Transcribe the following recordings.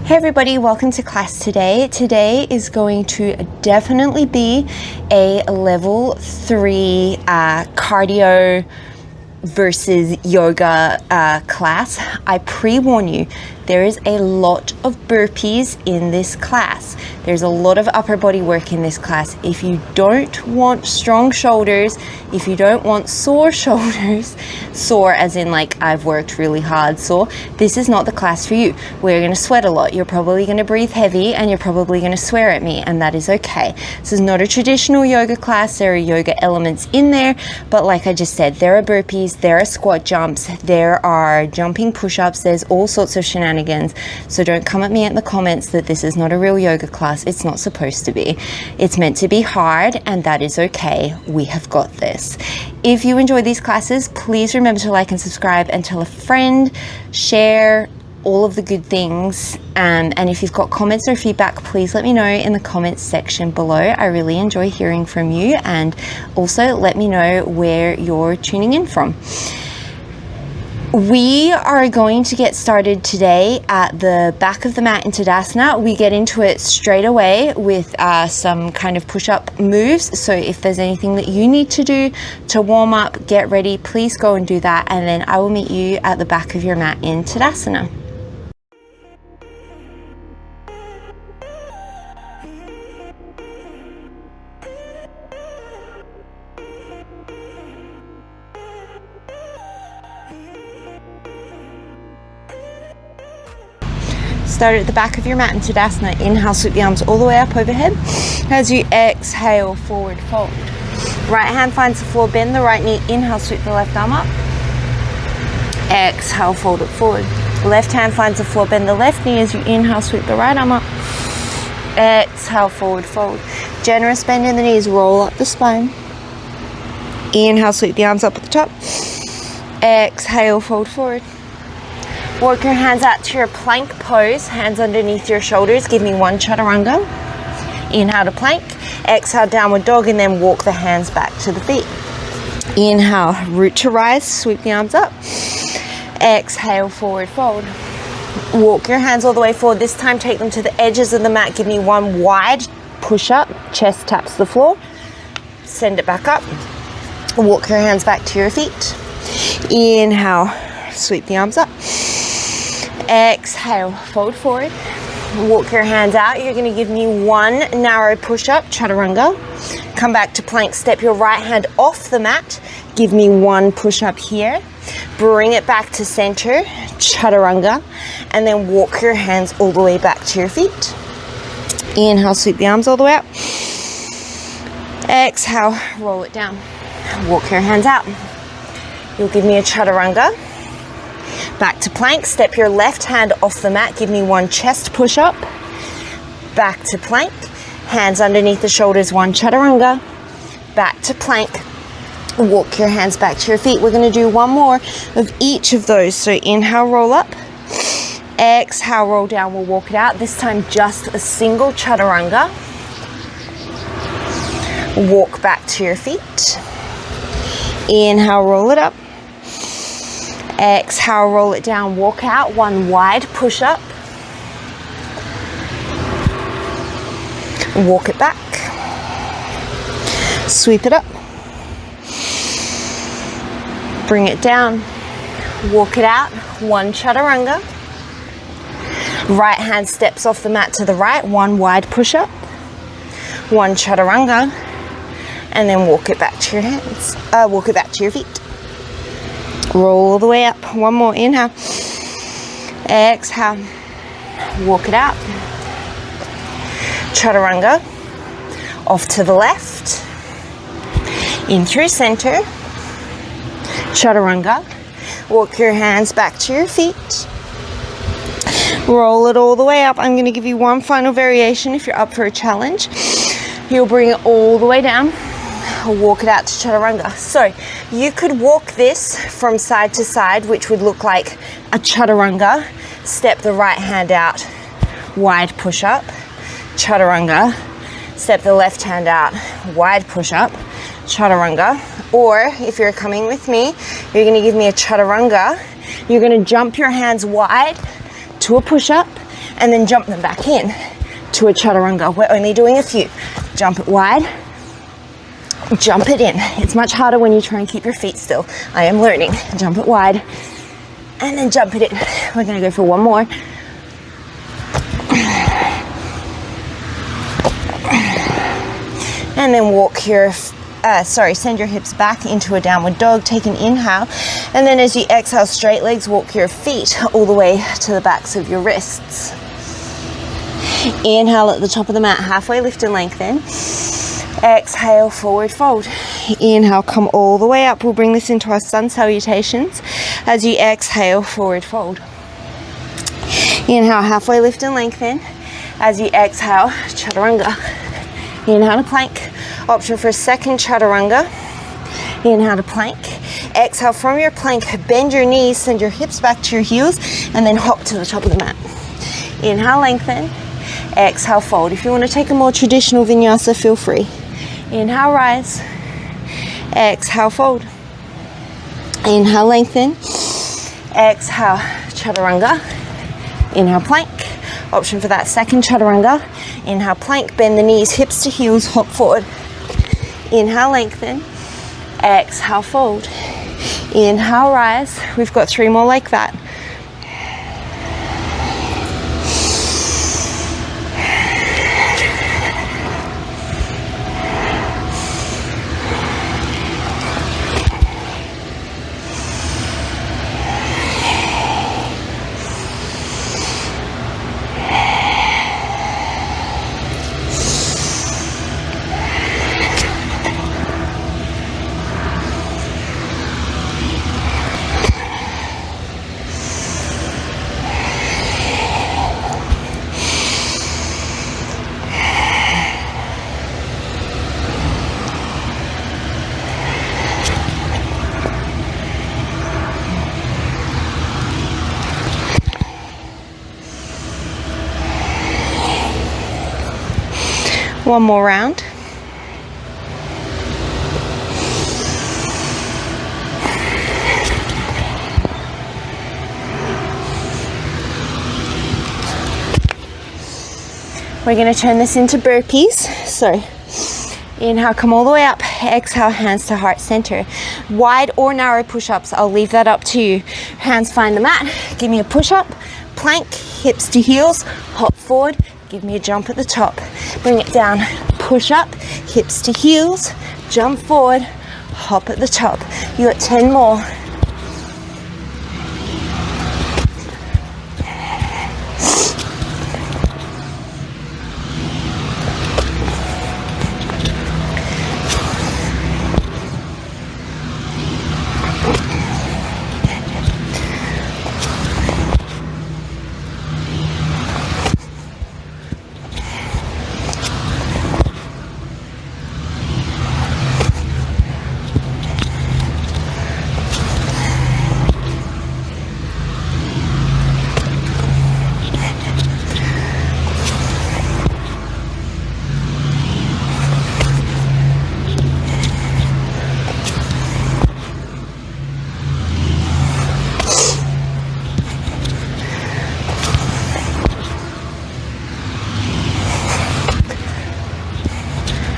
Hey everybody, welcome to class today. Today is going to definitely be a level 3 cardio versus yoga class. I pre-warn you, there is a lot of burpees in this class. There's a lot of upper body work in this class. If you don't want strong shoulders, if you don't want sore shoulders, sore as in like I've worked really hard sore, this is not the class for you. We're going to sweat a lot. You're probably going to breathe heavy and you're probably going to swear at me, and that is okay. This is not a traditional yoga class. There are yoga elements in there, but like I just said, there are burpees, there are squat jumps, there are jumping push-ups, there's all sorts of shenanigans. So don't come at me in the comments that this is not a real yoga class. It's not supposed to be. It's meant to be hard, and that is okay. We have got this. If you enjoy these classes, please remember to like and subscribe and tell a friend, share all of the good things. And if you've got comments or feedback, please let me know in the comments section below. I really enjoy hearing from you, and also let me know where you're tuning in from. We are going to get started today at the back of the mat in Tadasana. We get into it straight away with some kind of push-up moves. So if there's anything that you need to do to warm up, get ready, please go and do that. And then I will meet you at the back of your mat in Tadasana. Start at the back of your mat in Tadasana. Inhale, sweep the arms all the way up overhead. As you exhale, forward fold. Right hand finds the floor, bend the right knee. Inhale, sweep the left arm up. Exhale, fold it forward. Left hand finds the floor, bend the left knee as you inhale, sweep the right arm up. Exhale, forward fold. Generous bend in the knees, roll up the spine. Inhale, sweep the arms up at the top. Exhale, fold forward. Work your hands out to your plank pose, hands underneath your shoulders. Give me one chaturanga. Inhale to plank, exhale downward dog, and then walk the hands back to the feet. Inhale, root to rise, sweep the arms up. Exhale, forward fold. Walk your hands all the way forward. This time take them to the edges of the mat. Give me one wide push up, chest taps the floor. Send it back up. Walk your hands back to your feet. Inhale, sweep the arms up. Exhale, fold forward. Walk your hands out. You're going to give me one narrow push-up, chaturanga. Come back to plank. Step your right hand off the mat. Give me one push-up here. Bring it back to center, chaturanga. And then walk your hands all the way back to your feet. Inhale, sweep the arms all the way up. Exhale, roll it down. Walk your hands out. You'll give me a chaturanga. Back to plank, step your left hand off the mat, give me one chest push-up. Back to plank, hands underneath the shoulders, one chaturanga. Back to plank, walk your hands back to your feet. We're going to do one more of each of those. So inhale, roll up. Exhale, roll down, we'll walk it out. This time just a single chaturanga. Walk back to your feet. Inhale, roll it up. Exhale, roll it down, walk out, one wide push-up. Walk it back. Sweep it up. Bring it down. Walk it out, one chaturanga. Right hand steps off the mat to the right, one wide push-up. One chaturanga. And then walk it back to your hands. Walk it back to your feet. Roll all the way up. One more. Inhale. Exhale. Walk it out. Chaturanga. Off to the left. In through center. Chaturanga. Walk your hands back to your feet. Roll it all the way up. I'm going to give you one final variation if you're up for a challenge. You'll bring it all the way down. Walk it out to chaturanga. So you could walk this from side to side, which would look like a chaturanga. Step the right hand out, wide push up, chaturanga. Step the left hand out, wide push up, chaturanga. Or if you're coming with me, you're going to give me a chaturanga. You're going to jump your hands wide to a push up, and then jump them back in to a chaturanga. We're only doing a few. Jump it wide, jump it in. It's much harder when you try and keep your feet still. I am learning. Jump it wide, and then jump it in. We're gonna go for one more. And then walk your, send your hips back into a downward dog. Take an inhale. And then as you exhale, straight legs, walk your feet all the way to the backs of your wrists. Inhale at the top of the mat, halfway lift and lengthen. Exhale, forward fold. Inhale, come all the way up. We'll bring this into our sun salutations. As you exhale, forward fold. Inhale, halfway lift and lengthen. As you exhale, chaturanga. Inhale to plank. Option for a second chaturanga. Inhale to plank. Exhale from your plank, bend your knees, send your hips back to your heels, and then hop to the top of the mat. Inhale, lengthen. Exhale, fold. If you want to take a more traditional vinyasa, feel free. Inhale, rise. Exhale, fold. Inhale, lengthen. Exhale, chaturanga. Inhale, plank. Option for that second chaturanga. Inhale, plank, bend the knees, hips to heels, hop forward. Inhale, lengthen. Exhale, fold. Inhale, rise. We've got 3 more like that. One more round. We're going to turn this into burpees. So inhale, come all the way up. Exhale, hands to heart center. Wide or narrow push-ups, I'll leave that up to you. Hands find the mat. Give me a push-up, plank, hips to heels, hop forward. Give me a jump at the top. Bring it down. Push up, hips to heels, jump forward, hop at the top. You got 10 more.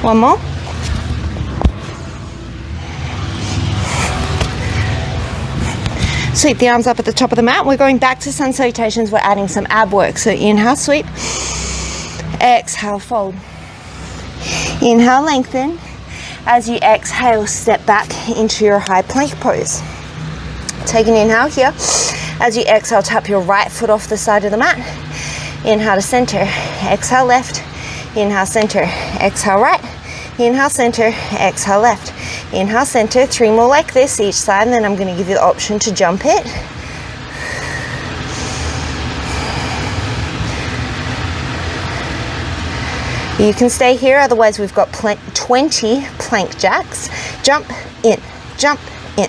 One more. Sweep the arms up at the top of the mat. We're going back to sun salutations. We're adding some ab work. So inhale, sweep. Exhale, fold. Inhale, lengthen. As you exhale, step back into your high plank pose. Take an inhale here. As you exhale, tap your right foot off the side of the mat. Inhale to center. Exhale, left. Inhale, center. Exhale, right. Inhale, center. Exhale, left. Inhale, center. 3 more like this each side, and then I'm going to give you the option to jump it. You can stay here, otherwise we've got 20 plank jacks. Jump in, jump in.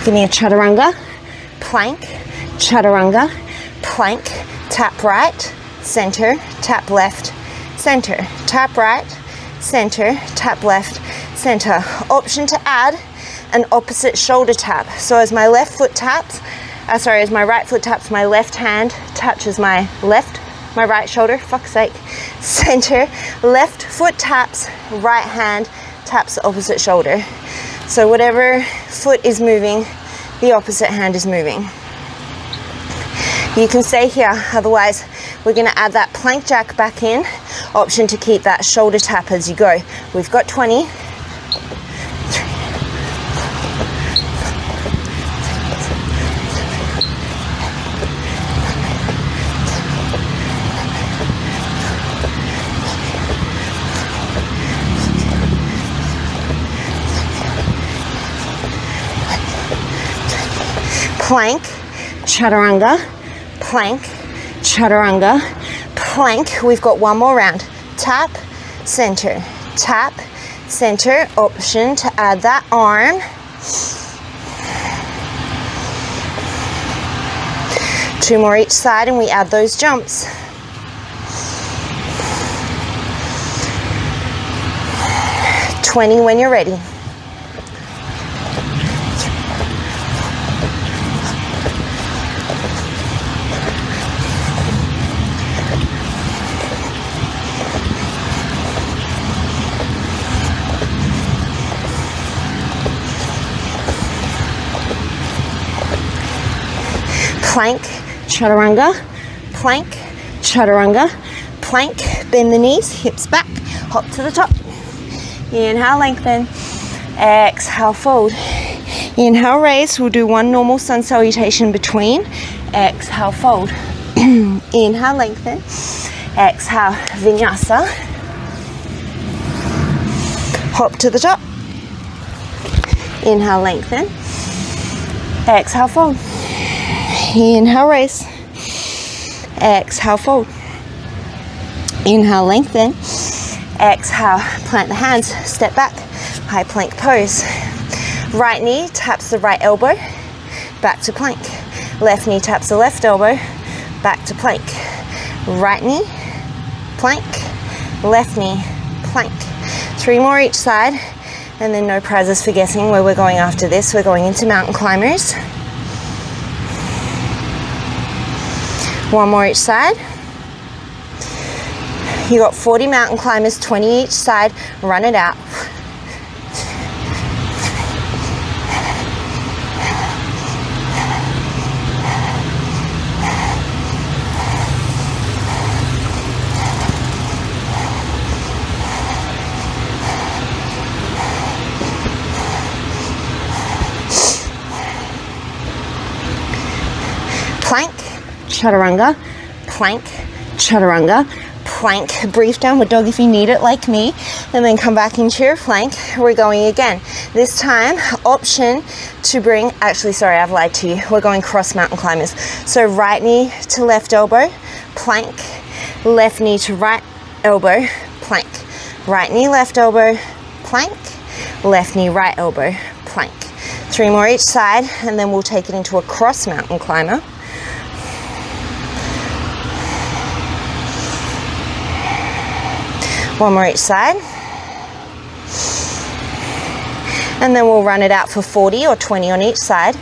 Give me a chaturanga, plank, chaturanga, plank, tap right, center, tap left, center, tap right, center, tap left, center. Option to add an opposite shoulder tap. So as my left foot taps, as my right foot taps, my left hand touches my right shoulder, fuck's sake, center, left foot taps, right hand taps the opposite shoulder. So whatever foot is moving, the opposite hand is moving. You can stay here, otherwise we're gonna add that plank jack back in. Option to keep that shoulder tap as you go. We've got 20. Plank, chaturanga, plank, chaturanga, plank. We've got one more round. Tap, center, tap, center. Option to add that arm. Two more each side and we add those jumps. $20 when you're ready. Plank, chaturanga, plank, chaturanga, plank. Bend the knees, hips back, hop to the top. Inhale, lengthen. Exhale, fold. Inhale, raise. We'll do one normal sun salutation between. Exhale, fold. Inhale, lengthen. Exhale, vinyasa. Hop to the top. Inhale, lengthen. Exhale, fold. Inhale, raise. Exhale, fold. Inhale, lengthen. Exhale, plant the hands, step back, high plank pose. Right knee taps the right elbow, back to plank. Left knee taps the left elbow, back to plank. Right knee, plank, left knee, plank. 3 more each side, and then no prizes for guessing where we're going after this. We're going into mountain climbers. 1 more each side. You got 40 mountain climbers, 20 each side. Run it out. Plank, chaturanga, plank, chaturanga, plank. Brief downward dog if you need it, like me, and then come back into your plank. We're going again. This time, option to bring, actually, sorry, I've lied to you. We're going cross mountain climbers. So right knee to left elbow, plank, left knee to right elbow, plank. Right knee, left elbow, plank, left knee, right elbow, plank. 3 more each side, and then we'll take it into a cross mountain climber. One more each side. And then we'll run it out for 40 or 20 on each side.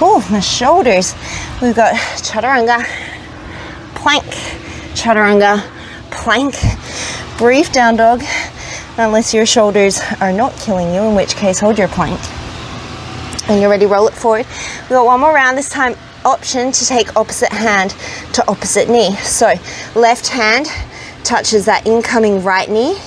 Oh, my shoulders. We've got chaturanga, plank, chaturanga, plank. Brief down dog, unless your shoulders are not killing you, in which case hold your plank. And you're ready, roll it forward. We've got 1 more round. This time, option to take opposite hand to opposite knee. So left hand touches that incoming right knee,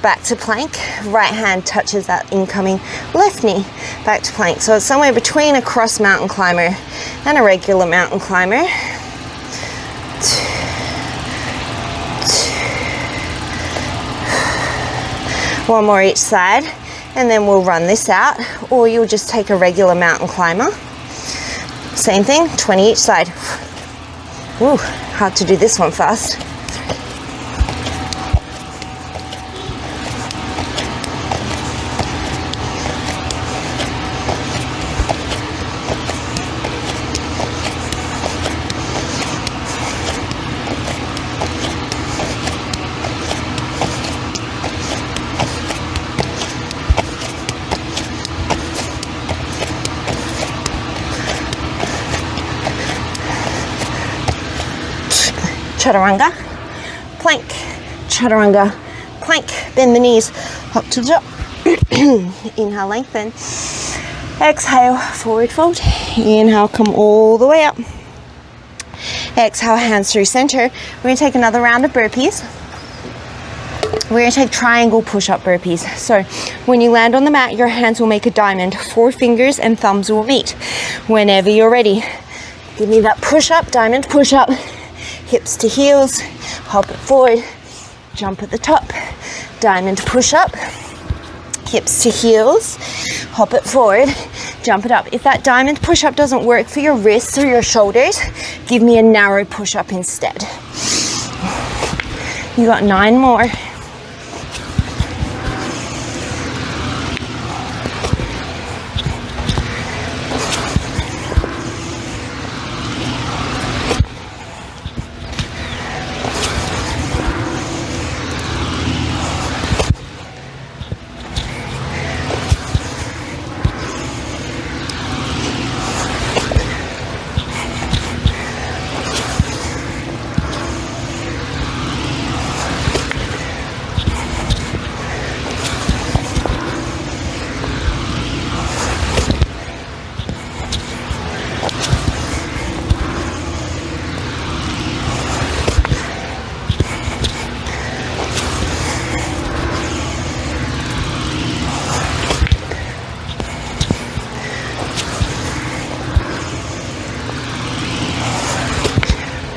back to plank. Right hand touches that incoming left knee, back to plank. So it's somewhere between a cross mountain climber and a regular mountain climber. One more each side, and then we'll run this out, or you'll just take a regular mountain climber. Same thing, 20 each side. Ooh, hard to do this one fast. Chaturanga, plank, chaturanga, plank. Bend the knees, up to the top. Inhale, lengthen. Exhale, forward fold. Inhale, come all the way up. Exhale, hands through center. We're going to take another round of burpees. We're going to take triangle push-up burpees. So when you land on the mat, your hands will make a diamond. 4 fingers and thumbs will meet. Whenever you're ready, give me that push-up, diamond push-up. Hips to heels, hop it forward, jump at the top, diamond push-up. Hips to heels, hop it forward, jump it up. If that diamond push-up doesn't work for your wrists or your shoulders, give me a narrow push-up instead. You got 9 more.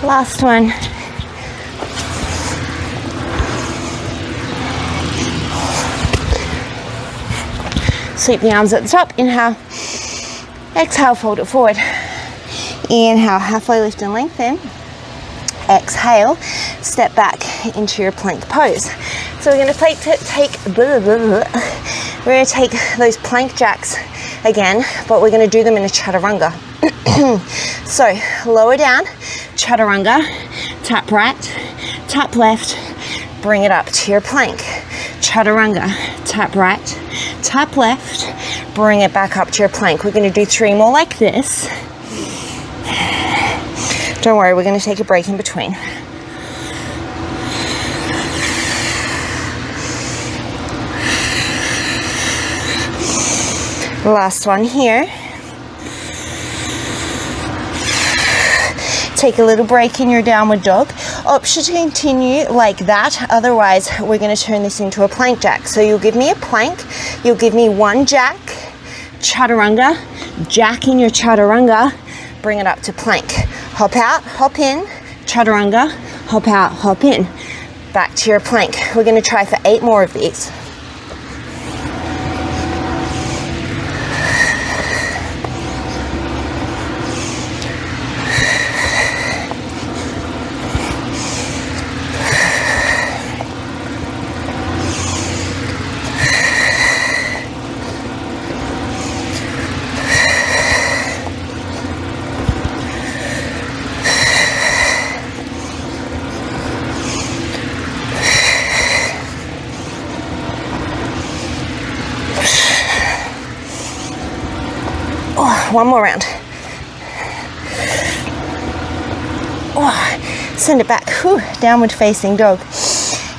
Last one. Sweep the arms at the top. Inhale. Exhale, fold it forward. Inhale, halfway lift and lengthen. Exhale, step back into your plank pose. So we're going to we're going to take those plank jacks again, but we're going to do them in a chaturanga. So lower down, chaturanga, tap right, tap left, bring it up to your plank. Chaturanga, tap right, tap left, bring it back up to your plank. We're going to do 3 more like this. Don't worry, we're going to take a break in between. Last one here. Take a little break in your downward dog. Option to continue like that, otherwise we're going to turn this into a plank jack. So you'll give me a plank, you'll give me 1 jack, chaturanga, jack in your chaturanga, bring it up to plank. Hop out, hop in, chaturanga, hop out, hop in. Back to your plank. We're going to try for 8 more of these. One more round. Send it back. Downward facing dog.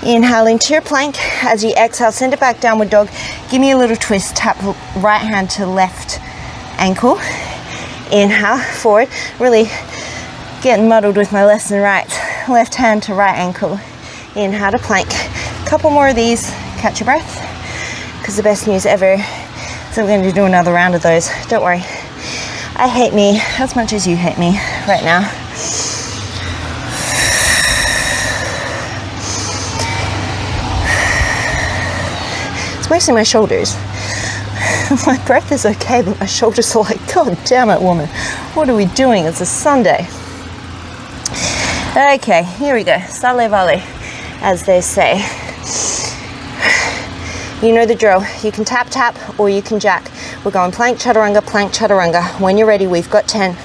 Inhale into your plank. As you exhale, send it back, downward dog. Give me a little twist. Tap right hand to left ankle. Inhale, forward. Really getting muddled with my left and right. Left hand to right ankle. Inhale to plank. Couple more of these. Catch your breath. Because the best news ever. So we're going to do another round of those. Don't worry. I hate me as much as you hate me right now. mostly my shoulders. My breath is okay, but my shoulders are like, God damn it, woman. What are we doing? It's a Sunday. Okay, here we go. Sale vale, as they say. You know the drill. You can tap, tap, or you can jack. We're going plank, chaturanga, plank, chaturanga. When you're ready, we've got 10.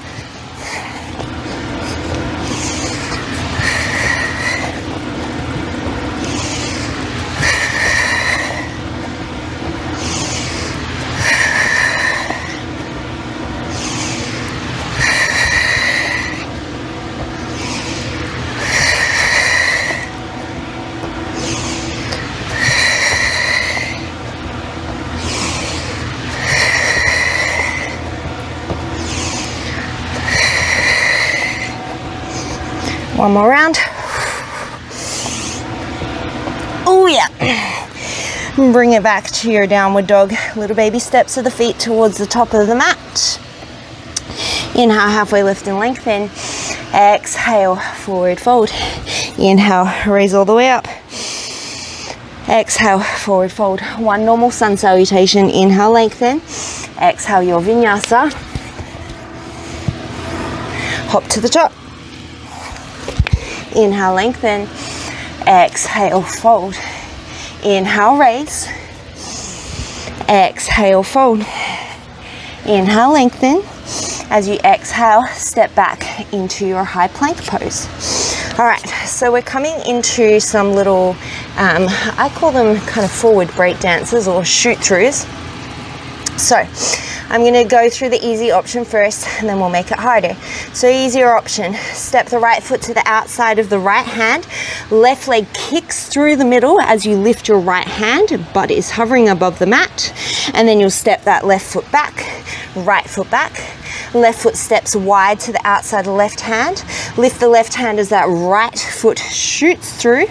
One more round. Oh yeah. Bring it back to your downward dog. Little baby steps of the feet towards the top of the mat. Inhale, halfway lift and lengthen. Exhale, forward fold. Inhale, raise all the way up. Exhale, forward fold. One normal sun salutation. Inhale, lengthen. Exhale, your vinyasa. Hop to the top. Inhale, lengthen. Exhale, fold. Inhale, raise. Exhale, fold. Inhale, lengthen. As you exhale, step back into your high plank pose. All right, so we're coming into some little, I call them kind of forward break dances or shoot throughs. So I'm going to go through the easy option first, and then we'll make it harder. So easier option, step the right foot to the outside of the right hand. Left leg kicks through the middle as you lift your right hand. Butt is hovering above the mat. And then you'll step that left foot back, right foot back. Left foot steps wide to the outside of the left hand. Lift the left hand as that right foot shoots through.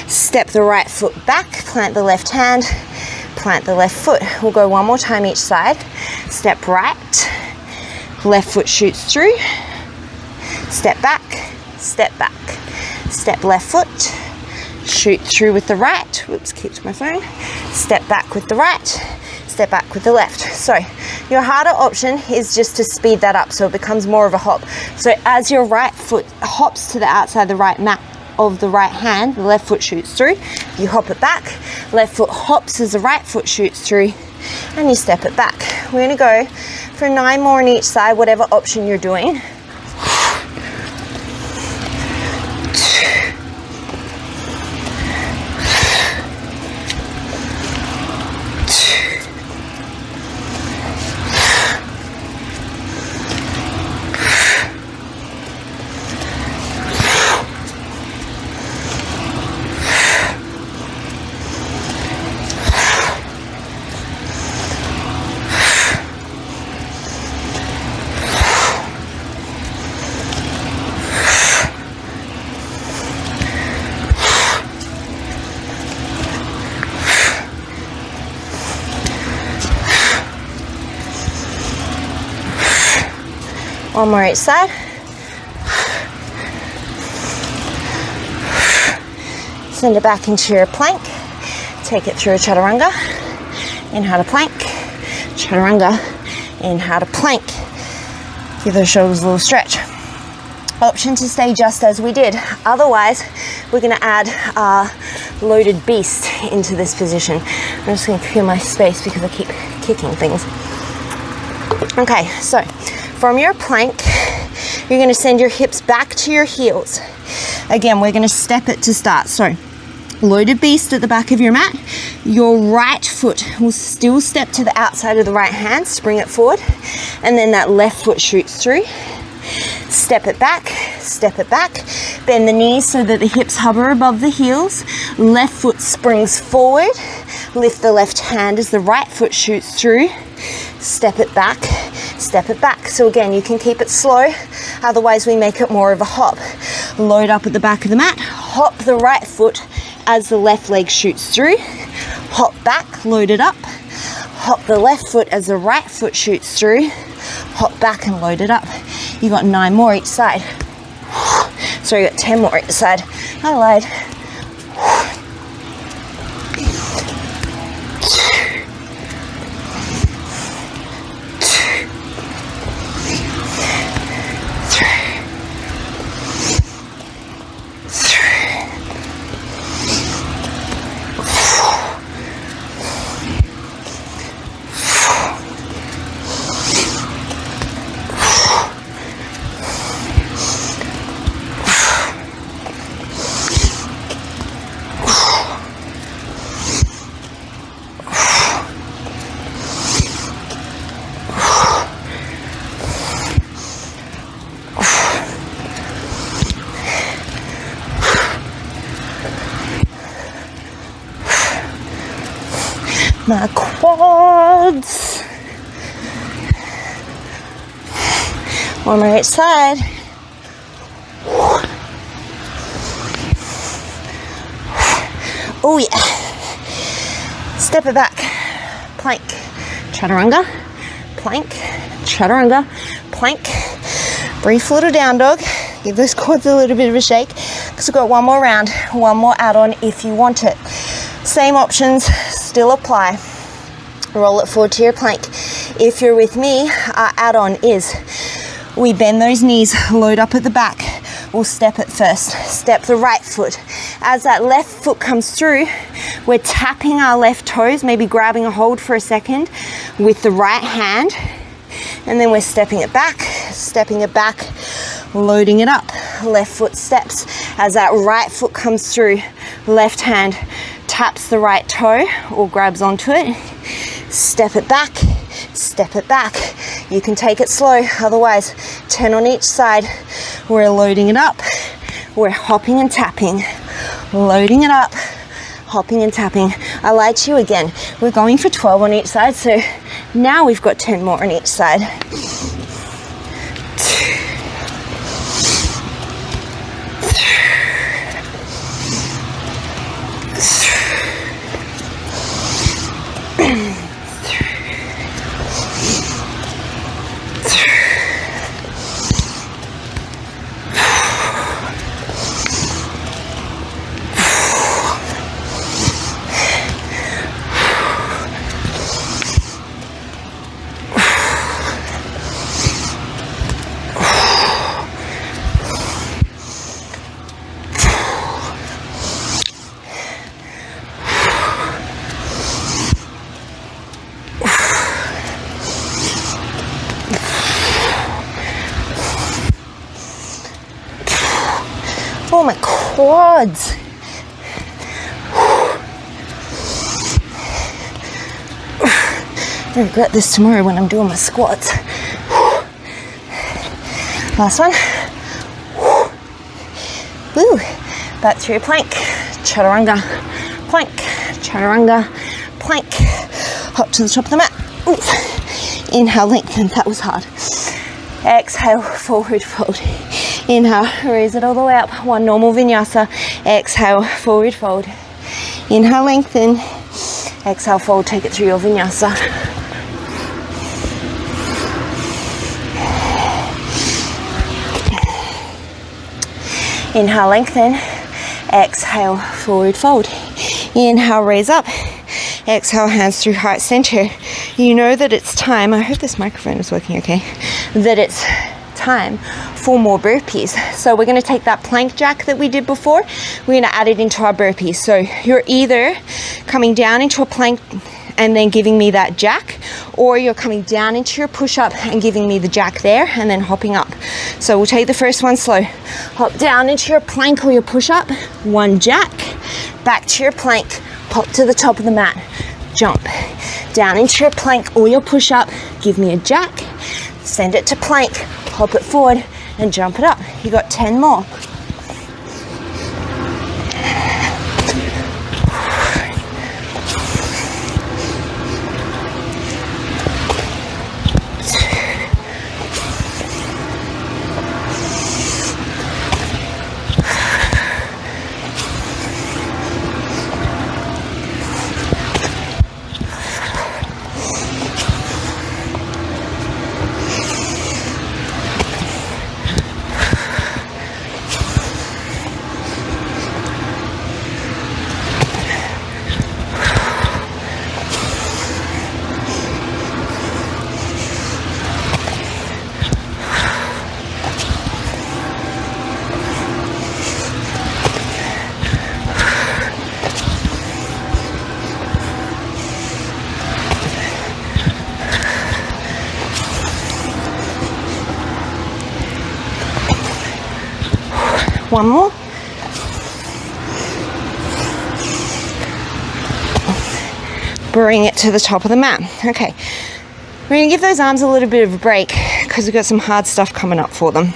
Step the right foot back, plant the left hand, plant the left foot. We'll go one more time each side. Step right, left foot shoots through. Step back, step back. Step left foot, shoot through with the right. Whoops, kicked my phone. Step back with the right, step back with the left. So your harder option is just to speed that up so it becomes more of a hop. So as your right foot hops to the outside of the right mat of the right hand, the left foot shoots through. You hop it back, left foot hops as the right foot shoots through, and you step it back. We're going to go for 9 more on each side, whatever option you're doing. One more each side. Send it back into your plank. Take it through a chaturanga. Inhale to plank. Chaturanga. Inhale to plank. Give those shoulders a little stretch. Option to stay just as we did. Otherwise, we're going to add our loaded beast into this position. I'm just going to clear my space because I keep kicking things. Okay, so from your plank, you're going to send your hips back to your heels. Again, we're going to step it to start. So, loaded beast at the back of your mat. Your right foot will still step to the outside of the right hand, spring it forward, and then that left foot shoots through. Step it back, bend the knees so that the hips hover above the heels. Left foot springs forward, lift the left hand as the right foot shoots through. Step it back, step it back. So again, you can keep it slow, otherwise we make it more of a hop. Load up at the back of the mat, hop the right foot as the left leg shoots through. Hop back, load it up. Hop the left foot as the right foot shoots through. Hop back and load it up. You got 9 more each side. Sorry, you got 10 more each side. I lied. my quads. One more each side. Oh yeah. Step it back. Plank. Chaturanga. Plank. Chaturanga. Plank. Brief little down dog. Give those quads a little bit of a shake, because we've got one more round, one more add-on if you want it. Same options still apply. Roll it forward to your plank. If you're with me, our add-on is we bend those knees, load up at the back. We'll step it first. Step the right foot. As that left foot comes through, we're tapping our left toes, maybe grabbing a hold for a second with the right hand, and then we're stepping it back, loading it up. Left foot steps. As that right foot comes through, left hand taps the right toe or grabs onto it. Step it back, step it back. You can take it slow, otherwise 10 on each side. We're loading it up. We're hopping and tapping, loading it up, hopping and tapping. I lied to you again. We're going for 12 on each side, so now we've got 10 more on each side. Oh, my quads. I regret this tomorrow when I'm doing my squats. Last one. Woo. Back to your plank. Chaturanga. Plank. Chaturanga. Plank. Hop to the top of the mat. Ooh. Inhale, lengthen. That was hard. Exhale, forward fold. Inhale, raise it all the way up. One normal vinyasa. Exhale, forward fold. Inhale, lengthen. Exhale, fold. Take it through your vinyasa. Inhale, lengthen. Exhale, forward fold. Inhale, raise up. Exhale, hands through heart center. You know that it's time. I hope this microphone is working okay. That it's time for more burpees. So we're going to take that plank jack that we did before, we're going to add it into our burpees. So you're either coming down into a plank and then giving me that jack, or you're coming down into your push-up and giving me the jack there and then hopping up. So we'll take the first one slow. Hop down into your plank or your push-up, one jack, back to your plank, hop to the top of the mat, jump down into your plank or your push-up, give me a jack, send it to plank, hop it forward and jump it up. You got 10 more. One more. Bring it to the top of the mat. Okay, we're going to give those arms a little bit of a break because we've got some hard stuff coming up for them.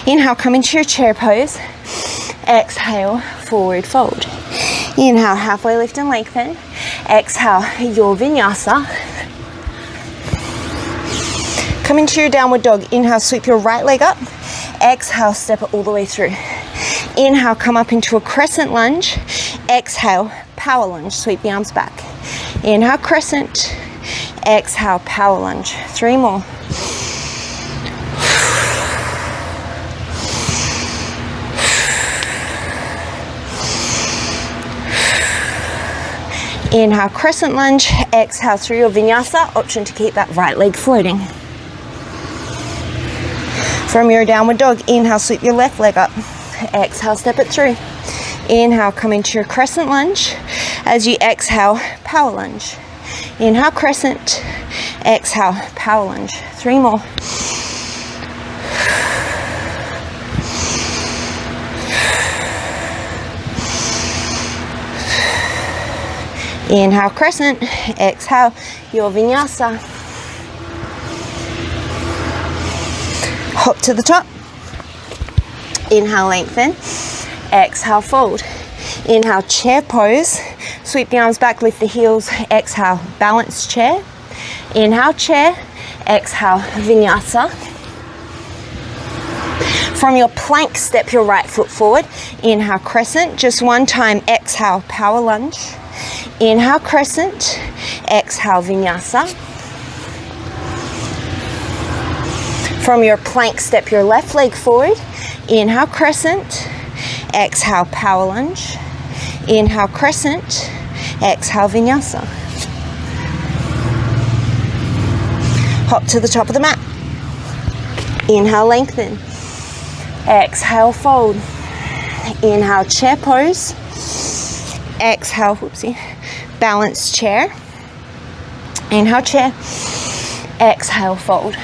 Inhale, come into your chair pose. Exhale, forward fold. Inhale, halfway lift and lengthen. Exhale, your vinyasa. Come into your downward dog. Inhale, sweep your right leg up. Exhale, step it all the way through. Inhale, come up into a crescent lunge. Exhale, power lunge. Sweep the arms back. Inhale, crescent. Exhale, power lunge. 3 more. Inhale, crescent lunge. Exhale through your vinyasa. Option to keep that right leg floating. From your downward dog, inhale, sweep your left leg up. Exhale, step it through. Inhale, come into your crescent lunge. As you exhale, power lunge. Inhale, crescent. Exhale, power lunge. 3 more. Inhale, crescent. Exhale, your vinyasa. Hop to the top. Inhale, lengthen. Exhale, fold. Inhale, chair pose. Sweep the arms back, lift the heels. Exhale, balanced chair. Inhale, chair. Exhale, vinyasa. From your plank, step your right foot forward. Inhale, crescent. Just one time. Exhale, power lunge. Inhale, crescent. Exhale, vinyasa. From your plank, step your left leg forward. Inhale, crescent. Exhale, power lunge. Inhale, crescent. Exhale, vinyasa. Hop to the top of the mat. Inhale, lengthen. Exhale, fold. Inhale, chair pose. Exhale, whoopsie, balanced chair. Inhale, chair. Exhale, fold.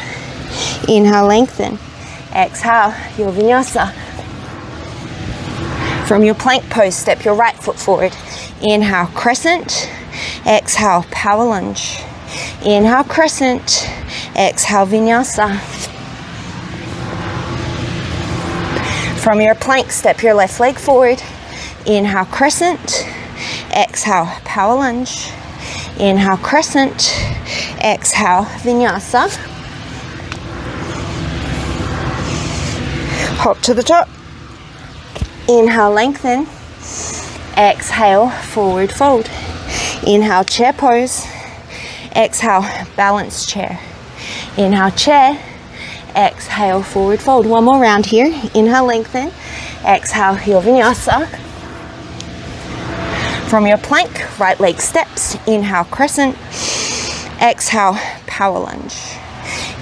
Inhale, lengthen. Exhale, your vinyasa. From your plank pose, step your right foot forward. Inhale, crescent. Exhale, power lunge. Inhale, crescent. Exhale, vinyasa. From your plank, step your left leg forward. Inhale, crescent. Exhale, power lunge. Inhale, crescent. Exhale, vinyasa. Hop to the top. Inhale, lengthen. Exhale, forward fold. Inhale, chair pose. Exhale, balanced chair. Inhale, chair. Exhale, forward fold. One more round here. Inhale, lengthen. Exhale, your vinyasa. From your plank, right leg steps. Inhale, crescent. Exhale, power lunge.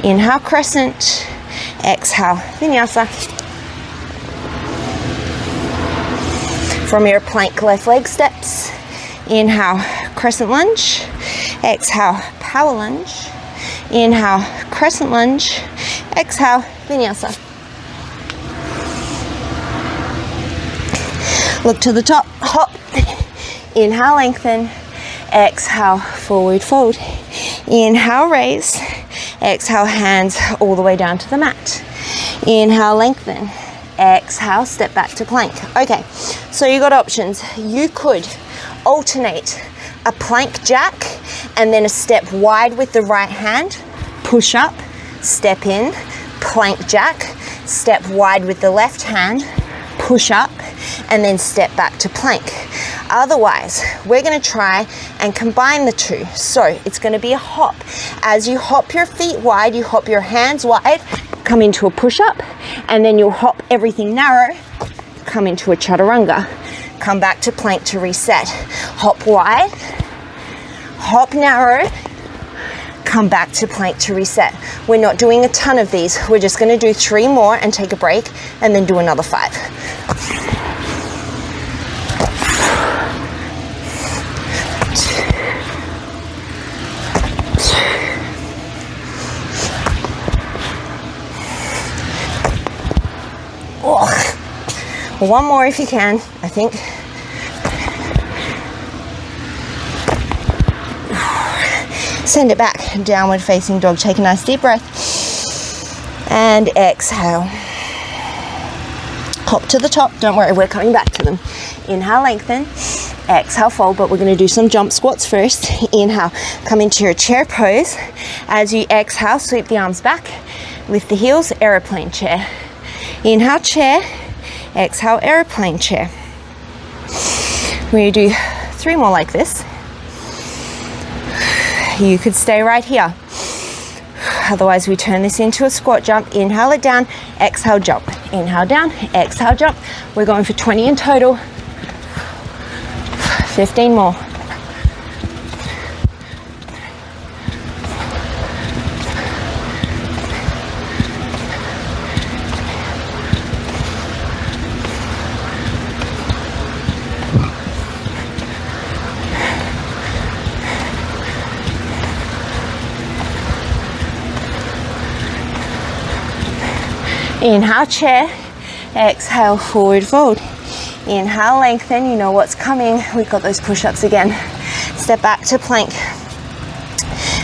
Inhale, crescent. Exhale, vinyasa. From your plank, left leg steps. Inhale, crescent lunge. Exhale, power lunge. Inhale, crescent lunge. Exhale, vinyasa. Look to the top, hop. Inhale, lengthen. Exhale, forward fold. Inhale, raise. Exhale, hands all the way down to the mat. Inhale, lengthen. Exhale, step back to plank. Okay, so you got options. You could alternate a plank jack and then a step wide with the right hand, push up, step in, plank jack, step wide with the left hand, push up, and then step back to plank. Otherwise, we're going to try and combine the two. So it's going to be a hop. As you hop your feet wide, you hop your hands wide, come into a push-up, and then you'll hop everything narrow, come into a chaturanga. Come back to plank to reset. Hop wide, hop narrow, come back to plank to reset. We're not doing a ton of these. We're just going to do 3 more and take a break, and then do another 5. One more if you can, I think. Send it back, downward facing dog. Take a nice deep breath. And exhale. Hop to the top. Don't worry, we're coming back to them. Inhale, lengthen. exhale, fold, but we're going to do some jump squats first. Inhale, come into your chair pose. As you exhale, sweep the arms back, lift the heels, aeroplane chair. Inhale, chair, exhale, aeroplane chair. We're going to do 3 more like this. You could stay right here. Otherwise, we turn this into a squat jump. Inhale it down, exhale, jump. Inhale down, exhale, jump. We're going for 20 in total. 15 more. Inhale, chair, exhale, forward fold. Inhale, lengthen, you know what's coming. We've got those push-ups again. Step back to plank.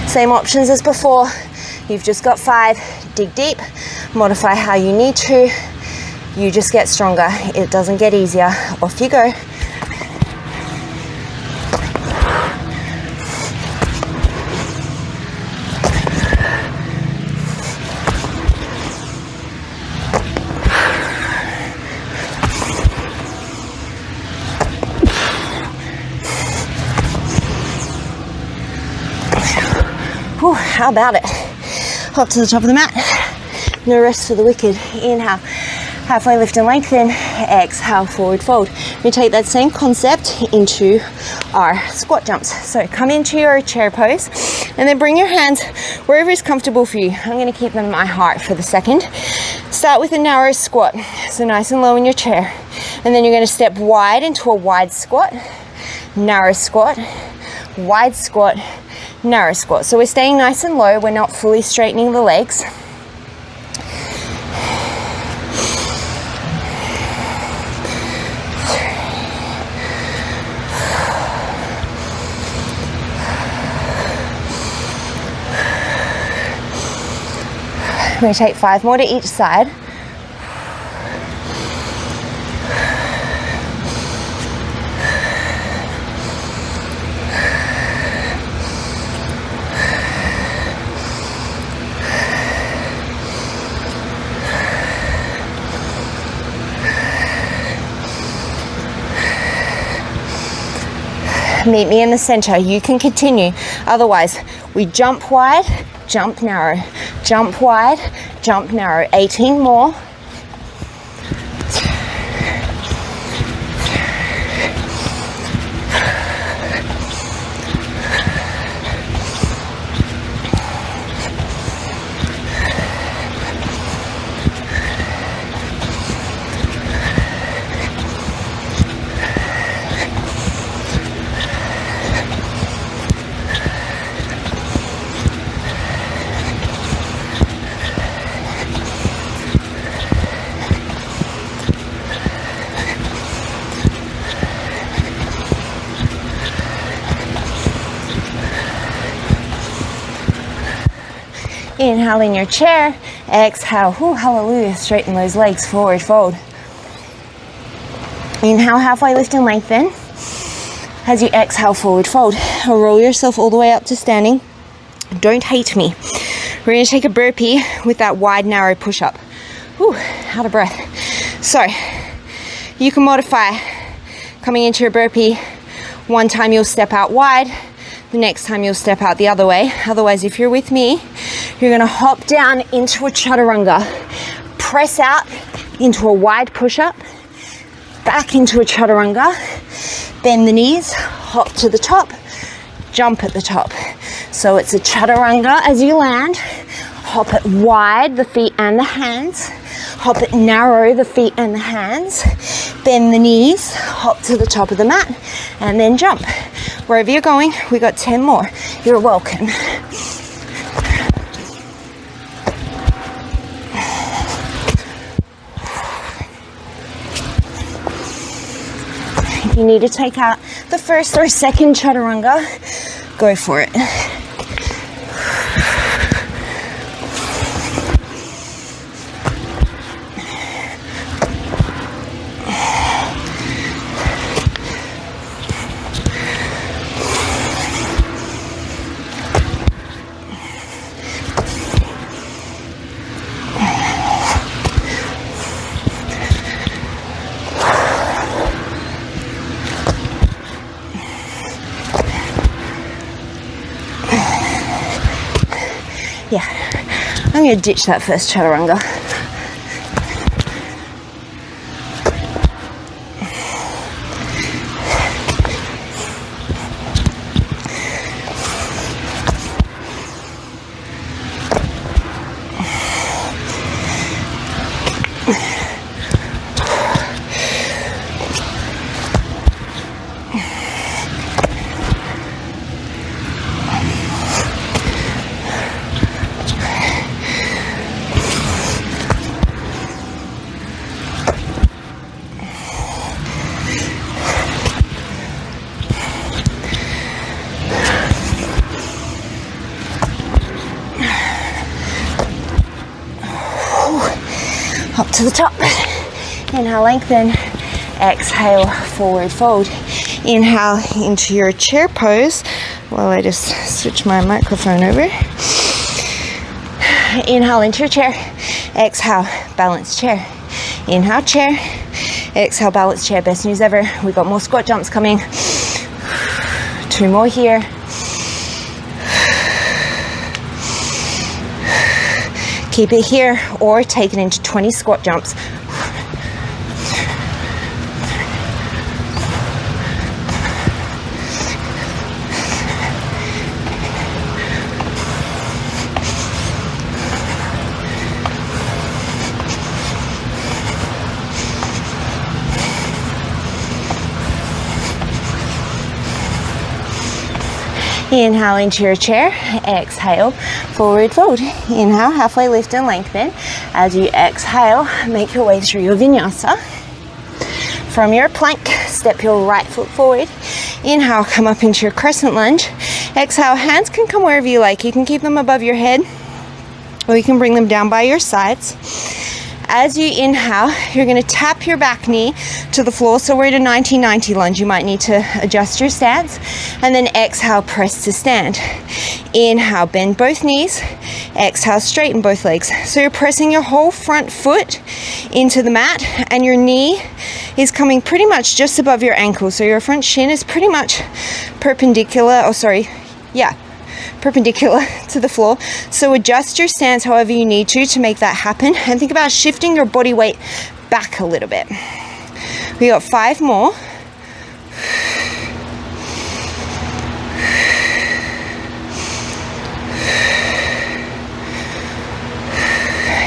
Same options as before. You've just got 5. Dig deep, modify how you need to. You just get stronger. It doesn't get easier. Off you go. Whew, how about it? Up to the top of the mat. No rest for the wicked. Inhale, halfway lift and lengthen. Exhale, forward fold. We take that same concept into our squat jumps. So come into your chair pose and then bring your hands wherever is comfortable for you. I'm going to keep them at my heart for the second. Start with a narrow squat. So nice and low in your chair. And then you're going to step wide into a wide squat, narrow squat, wide squat, narrow squat. So we're staying nice and low. We're not fully straightening the legs. We're going to take 5 more to each side. Meet me in the center. You can continue. Otherwise, we jump wide, jump narrow, jump wide, jump narrow. 18 more. Inhale in your chair, exhale, ooh, hallelujah, straighten those legs, forward fold. Inhale, halfway lift and lengthen. As you exhale, forward fold. Roll yourself all the way up to standing. Don't hate me. We're going to take a burpee with that wide, narrow push-up. Ooh, out of breath. So, you can modify coming into your burpee. One time you'll step out wide, the next time you'll step out the other way. Otherwise, if you're with me, you're going to hop down into a chaturanga, press out into a wide push-up, back into a chaturanga, bend the knees, hop to the top, jump at the top. So it's a chaturanga as you land, hop it wide, the feet and the hands, hop it narrow, the feet and the hands, bend the knees, hop to the top of the mat, and then jump. Wherever you're going, we got 10 more. You're welcome. If you need to take out the first or second chaturanga, go for it. Yeah, I'm gonna ditch that first chaturanga. Up to the top. Inhale, lengthen. Exhale, forward fold. Inhale into your chair pose while I just switch my microphone over. Inhale into your chair. Exhale, balance chair. Inhale, chair. Exhale, balance chair. Best news ever. We've got more squat jumps coming. 2 more here. Keep it here or take it into 20 squat jumps. Inhale into your chair, exhale, forward fold. Inhale, halfway lift and lengthen. As you exhale, make your way through your vinyasa. From your plank, step your right foot forward. Inhale, come up into your crescent lunge. Exhale, hands can come wherever you like. You can keep them above your head or you can bring them down by your sides. As you inhale, you're going to tap your back knee to the floor. So we're at a 90-90 lunge. You might need to adjust your stance. And then exhale, press to stand. Inhale, bend both knees. Exhale, straighten both legs. So you're pressing your whole front foot into the mat and your knee is coming pretty much just above your ankle. So your front shin is pretty much perpendicular to the floor. So adjust your stance however you need to make that happen, and think about shifting your body weight back a little bit. We got 5 more.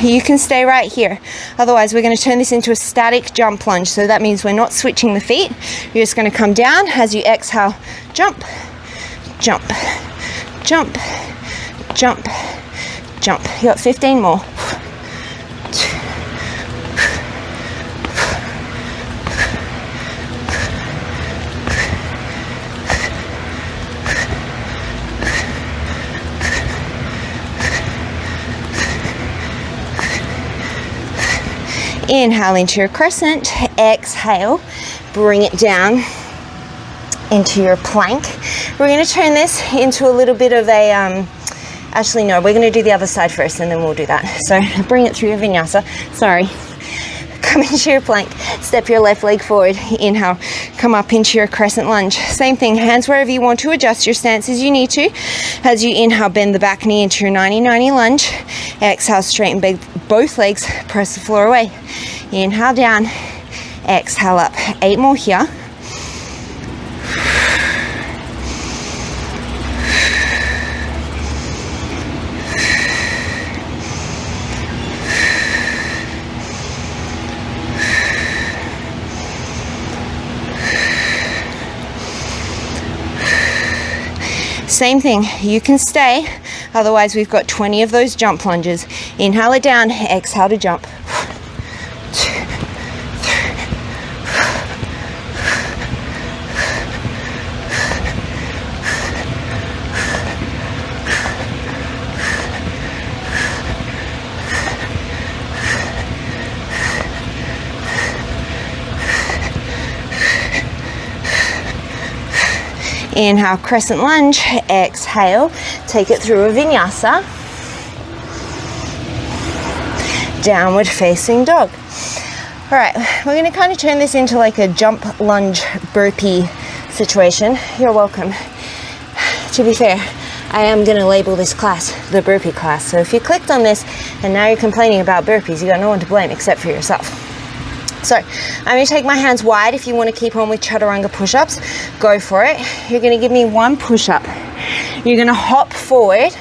You can stay right here. Otherwise, we're going to turn this into a static jump lunge. So that means we're not switching the feet. You're just going to come down as you exhale, jump, jump, jump, jump, jump. You got 15 more. Inhale into your crescent, exhale, bring it down into your plank. We're going to turn this into a little bit of a, actually no, we're going to do the other side first and then we'll do that. So bring it through your vinyasa, sorry. Come into your plank, step your left leg forward, inhale, come up into your crescent lunge. Same thing, hands wherever you want to, adjust your stance as you need to. As you inhale, bend the back knee into your 90-90 lunge. Exhale, straighten both legs, press the floor away. Inhale down, exhale up. 8 more here. Same thing, you can stay, otherwise we've got 20 of those jump lunges. Inhale it down, exhale to jump. Inhale, crescent lunge, exhale, take it through a vinyasa. Downward facing dog. All right, we're gonna kind of turn this into like a jump lunge burpee situation. You're welcome. To be fair, I am going to label this class the burpee class. So if you clicked on this and now you're complaining about burpees, you got no one to blame except for yourself. So I'm going to take my hands wide. If you want to keep on with chaturanga push-ups, go for it. You're going to give me one push-up. You're going to hop forward.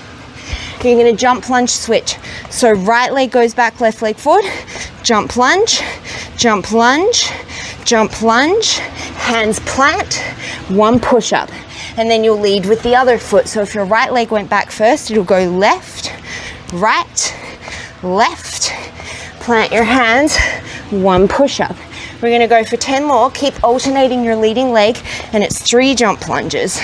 You're going to jump, lunge, switch. So right leg goes back, left leg forward. Jump, lunge, jump, lunge, jump, lunge. Hands plant, one push-up. And then you'll lead with the other foot. So if your right leg went back first, it'll go left, right, left. Plant your hands, one push-up. We're going to go for 10 more. Keep alternating your leading leg, and it's 3 jump lunges.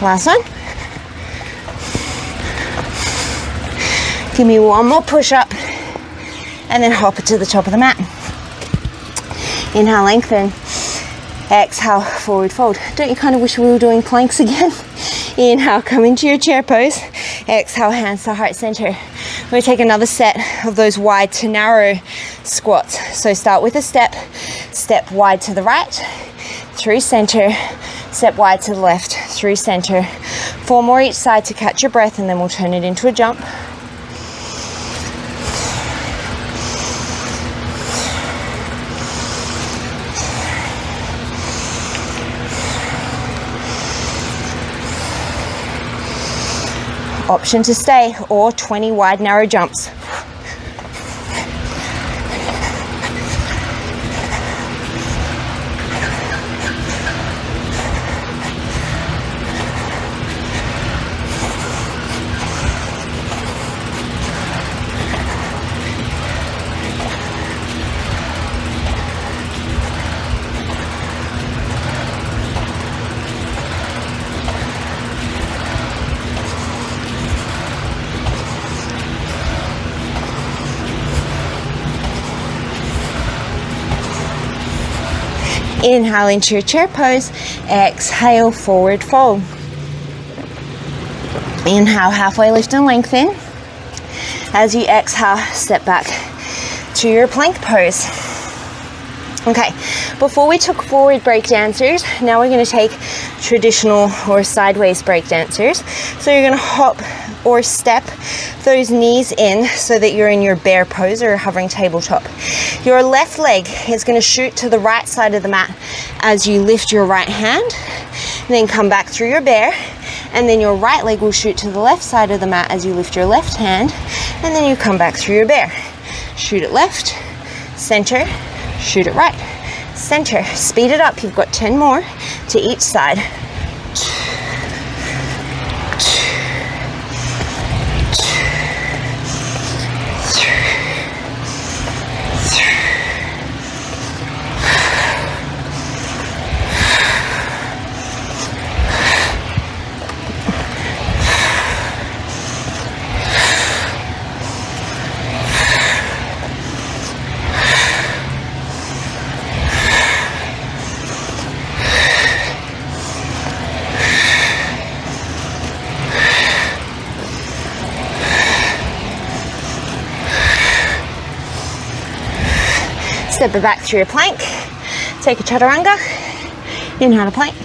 Last one. Give me one more push-up and then hop it to the top of the mat. Inhale, lengthen. Exhale, forward fold. Don't you kind of wish we were doing planks again? Inhale, come into your chair pose. Exhale, hands to heart center. We're going to take another set of those wide to narrow squats. So start with a step wide to the right, through center, step wide to the left, through center. 4 more each side to catch your breath, and then we'll turn it into a jump. Option to stay, or 20 wide narrow jumps. Inhale into your chair pose. Exhale, forward fold. Inhale, halfway lift and lengthen. As you exhale, step back to your plank pose. Okay, before we took forward break dancers, now we're going to take traditional or sideways break dancers. So you're going to hop or step those knees in so that you're in your bear pose or hovering tabletop. Your left leg is going to shoot to the right side of the mat as you lift your right hand, then come back through your bear, and then your right leg will shoot to the left side of the mat as you lift your left hand, and then you come back through your bear. Shoot it left, center, shoot it right, center. Speed it up. You've got 10 more to each side. Step it back through your plank. Take a chaturanga. Inhale to plank.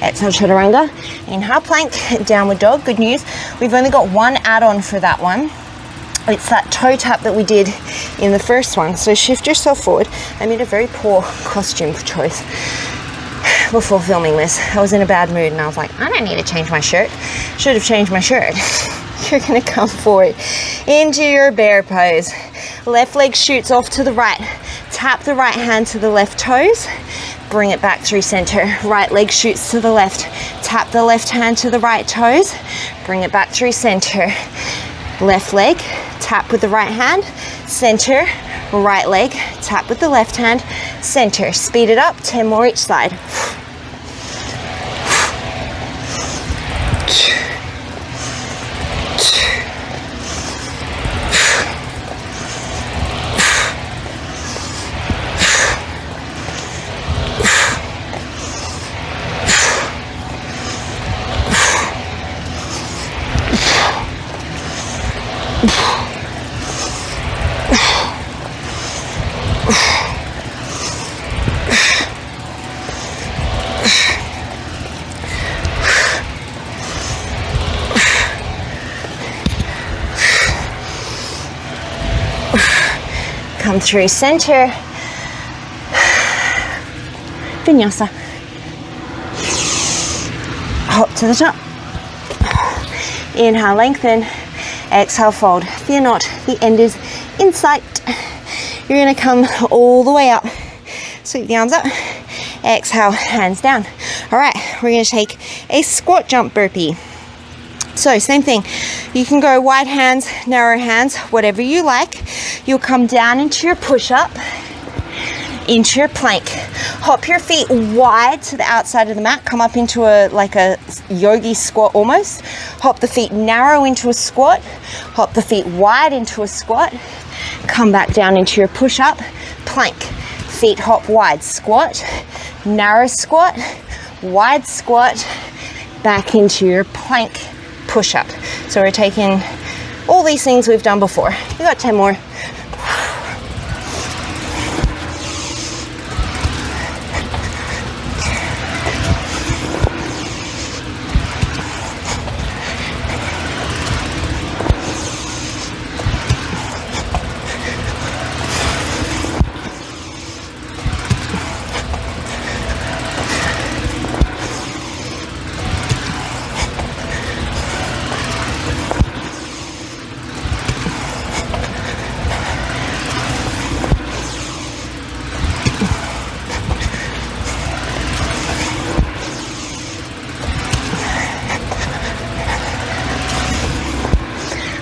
Exhale chaturanga. Inhale plank. Downward dog. Good news. We've only got one add-on for that one. It's that toe tap that we did in the first one. So shift yourself forward. I made a very poor costume choice before filming this. I was in a bad mood and I was like, I don't need to change my shirt. Should have changed my shirt. You're gonna come forward into your bear pose. Left leg shoots off to the right. Tap the right hand to the left toes. Bring it back through center. Right leg shoots to the left. Tap the left hand to the right toes. Bring it back through center. Left leg, tap with the right hand, center, right leg, tap with the left hand, center. Speed it up, 10 more each side. Come through center. Vinyasa. Hop to the top. Inhale, lengthen. Exhale, fold. Fear not, the end is in sight. You're gonna come all the way up. Sweep the arms up. Exhale, hands down. All right, we're gonna take a squat jump burpee. So same thing, you can go wide hands, narrow hands, whatever you like. You'll come down into your push-up, into your plank. Hop your feet wide to the outside of the mat. Come up into like a yogi squat almost. Hop the feet narrow into a squat. Hop the feet wide into a squat. Come back down into your push-up, plank. Feet hop wide, squat, narrow squat, wide squat, back into your plank. Push up. So we're taking all these things we've done before. We got 10 more.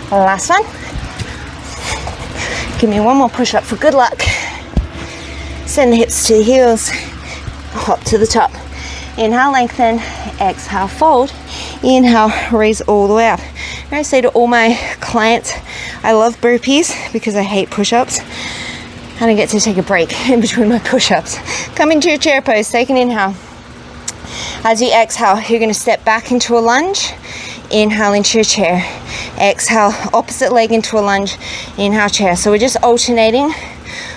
Last one. Give me one more push up for good luck. Send the hips to the heels. Hop to the top. Inhale, lengthen. Exhale, fold. Inhale, raise all the way up. I say to all my clients, I love burpees because I hate push-ups. And I get to take a break in between my push-ups. Come into your chair pose. Take an inhale. As you exhale, you're going to step back into a lunge. Inhale into your chair. Exhale, opposite leg into a lunge. Inhale, chair. So we're just alternating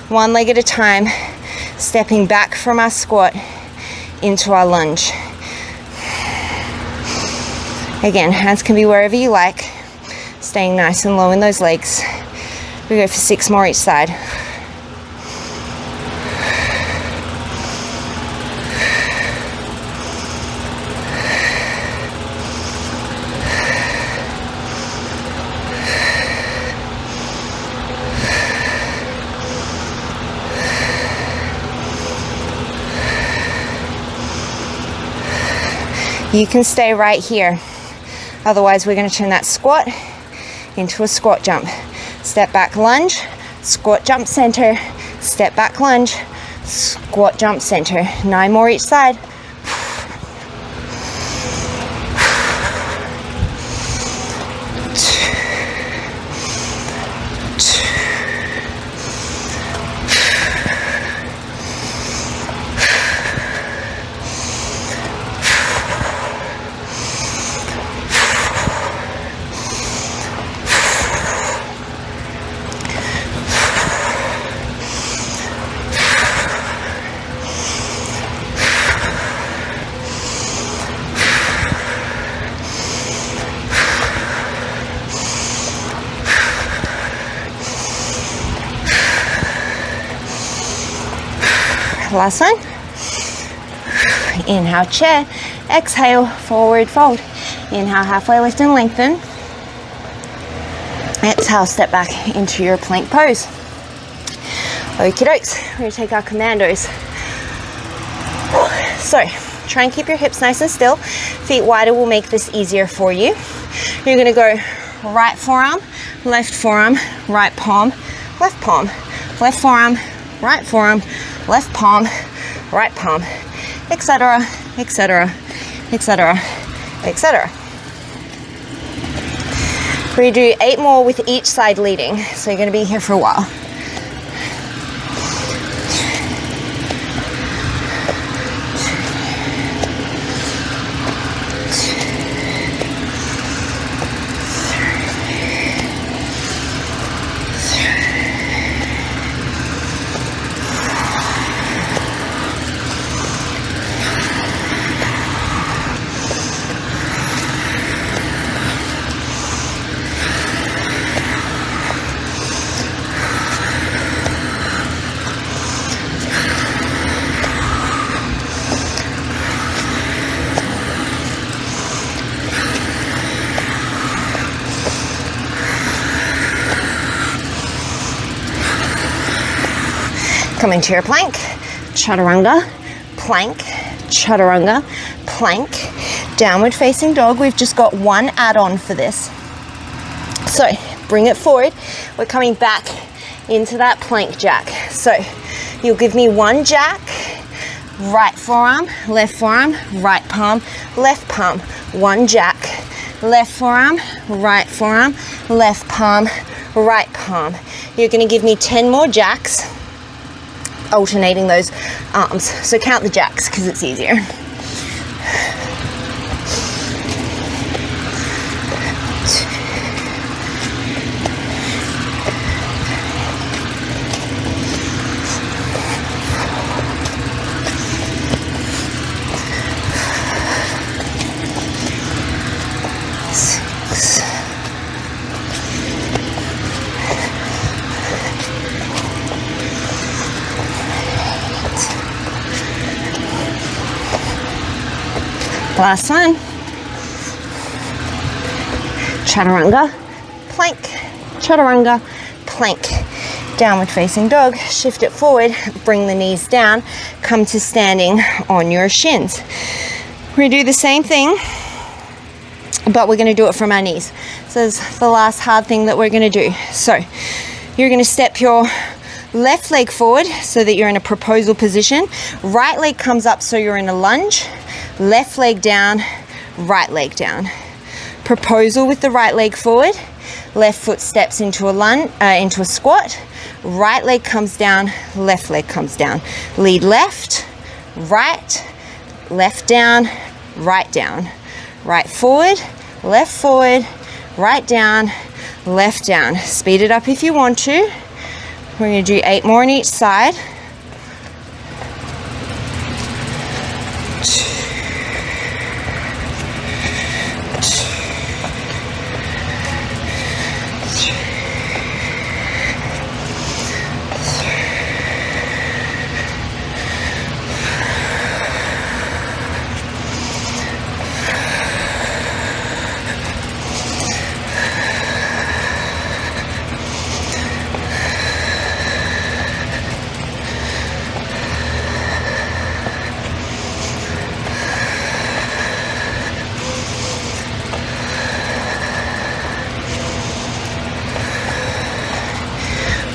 one leg at a time, stepping back from our squat into our lunge. Again, hands can be wherever you like, staying nice and low in those legs. We go for 6 more each side. You can stay right here. Otherwise, we're going to turn that squat into a squat jump. Step back lunge, squat jump center, step back lunge, squat jump center. 9 more each side. Last one. Inhale, chair. Exhale, forward fold. Inhale, halfway lift and lengthen. Exhale, step back into your plank pose. Okie dokes, we're going to take our commandos. So, try and keep your hips nice and still. Feet wider will make this easier for you. You're going to go right forearm, left forearm, right palm, left palm, left forearm, right forearm, left palm, right palm, etc., etc., etc., etc. We're going to do 8 more with each side leading, so you're going to be here for a while. Come into your plank, chaturanga, plank, chaturanga, plank, downward facing dog. We've just got one add-on for this. So bring it forward. We're coming back into that plank jack. So you'll give me one jack, right forearm, right palm, left palm. One jack, left forearm, left palm, right palm. You're going to give me 10 more jacks, alternating those arms. So count the jacks because it's easier. Last one. Chaturanga, plank, chaturanga, plank. Downward facing dog, shift it forward, bring the knees down, come to standing on your shins. We're gonna do the same thing, but we're gonna do it from our knees. So this is the last hard thing that we're gonna do. So you're gonna step your left leg forward so that you're in a proposal position. Right leg comes up so you're in a lunge. Left leg down, right leg down. Proposal with the right leg forward. Left foot steps into a lunge, into a squat. Right leg comes down, left leg comes down. Lead left, right, left down, right down. Right forward, right down, left down. Speed it up if you want to. We're going to do 8 more on each side.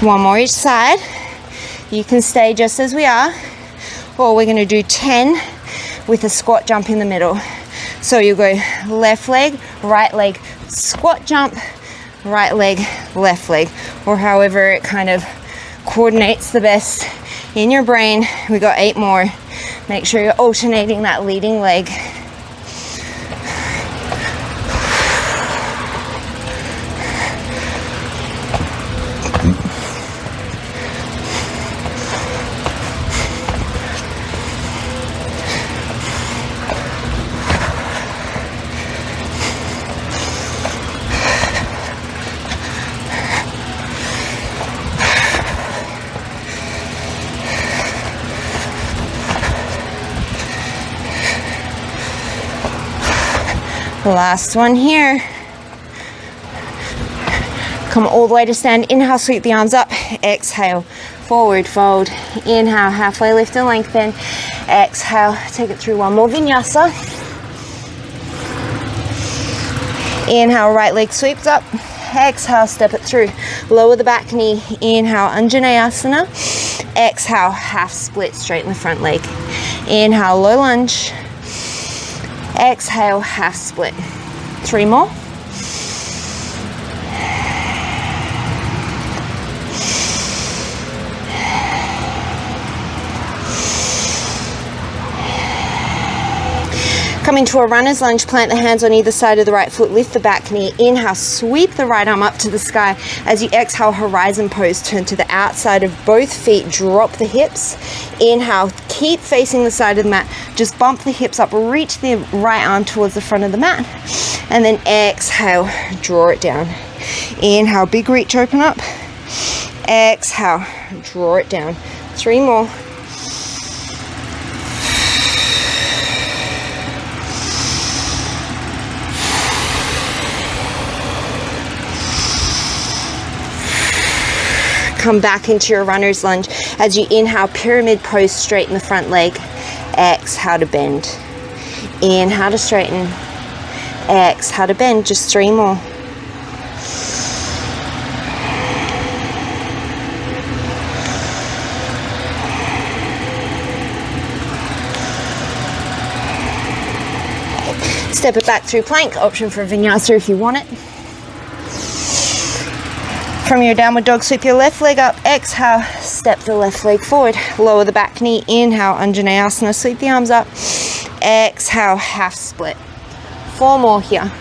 One more each side. You can stay just as we are, or we're going to do 10 with a squat jump in the middle. So you go left leg, squat jump, right leg, left leg, or however it kind of coordinates the best in your brain. We got 8 more. Make sure you're alternating that leading leg. Last one here. Come all the way to stand. Inhale, sweep the arms up. Exhale, forward fold. Inhale, halfway lift and lengthen. Exhale, take it through one more vinyasa. Inhale, right leg sweeps up. Exhale, step it through. Lower the back knee. Inhale, Anjaneyasana. Exhale, half split, straighten the front leg. Inhale, low lunge. Exhale, half split. 3 more. Come into a runner's lunge, plant the hands on either side of the right foot, lift the back knee. Inhale, sweep the right arm up to the sky. As you exhale, horizon pose, turn to the outside of both feet, drop the hips. Inhale, keep facing the side of the mat. Just bump the hips up, reach the right arm towards the front of the mat. And then exhale, draw it down. Inhale, big reach, open up. Exhale, draw it down. 3 more. Come back into your runner's lunge. As you inhale, pyramid pose, straighten the front leg. Exhale to bend. Inhale to straighten. Exhale to bend. Just 3 more. Step it back through plank. Option for vinyasa if you want it. From your downward dog, sweep your left leg up. Exhale, step the left leg forward. Lower the back knee. Inhale, Anjaneyasana. Sweep the arms up. Exhale, half split. 4 more here.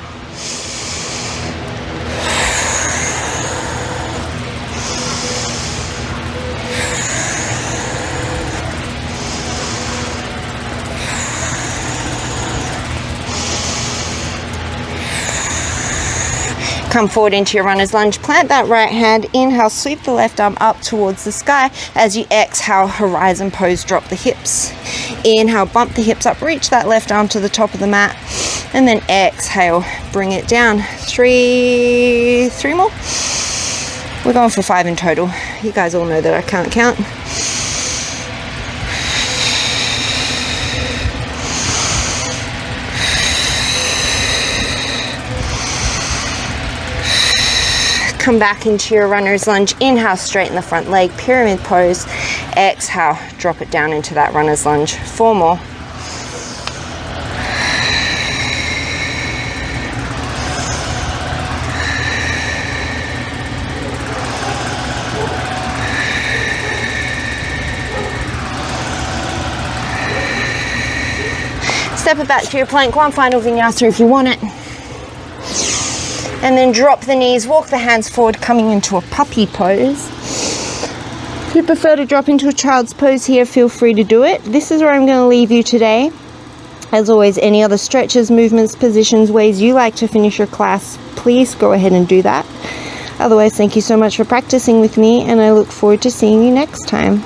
Come forward into your runner's lunge, plant that right hand, inhale, sweep the left arm up towards the sky. As you exhale, horizon pose, drop the hips. Inhale, bump the hips up, reach that left arm to the top of the mat, and then exhale, bring it down. 3 more. We're going for 5 in total. You guys all know that I can't count. Come back into your runner's lunge. Inhale, straighten the front leg, pyramid pose. Exhale, drop it down into that runner's lunge. 4 more. Step it back to your plank. One final vinyasa if you want it. And then drop the knees, walk the hands forward, coming into a puppy pose. If you prefer to drop into a child's pose here, feel free to do it. This is where I'm going to leave you today. As always, any other stretches, movements, positions, ways you like to finish your class, please go ahead and do that. Otherwise, thank you so much for practicing with me, and I look forward to seeing you next time.